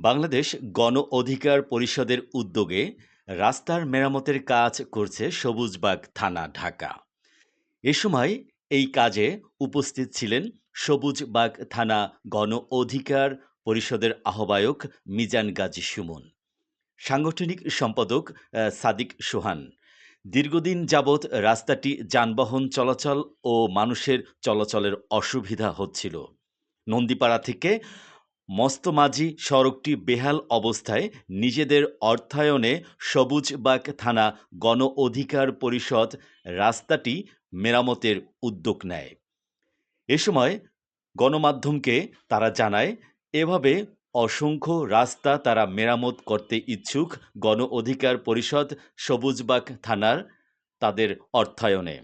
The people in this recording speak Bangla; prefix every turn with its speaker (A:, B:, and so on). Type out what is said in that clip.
A: বাংলাদেশ গণ অধিকার পরিষদের উদ্যোগে রাস্তার মেরামতের কাজ করছে সবুজবাগ থানা, ঢাকা। এ সময় এই কাজে উপস্থিত ছিলেন সবুজবাগ থানা গণ অধিকার পরিষদের আহ্বায়ক মিজান গাজী সুমন, সাংগঠনিক সম্পাদক সাদিক সোহান। দীর্ঘদিন যাবৎ রাস্তাটি যানবাহন চলাচল ও মানুষের চলাচলের অসুবিধা হচ্ছিল। নন্দীপাড়া থেকে মস্তমাঝি সড়কটি বেহাল অবস্থায় নিজেদের অর্থায়নে সবুজবাগ থানা গণ অধিকার পরিষদ রাস্তাটি মেরামতের উদ্যোগ নেয়। এ সময় গণমাধ্যমকে তারা জানায়, এভাবে অসংখ্য রাস্তা তারা মেরামত করতে ইচ্ছুক গণ অধিকার পরিষদ সবুজবাগ থানার তাদের অর্থায়নে।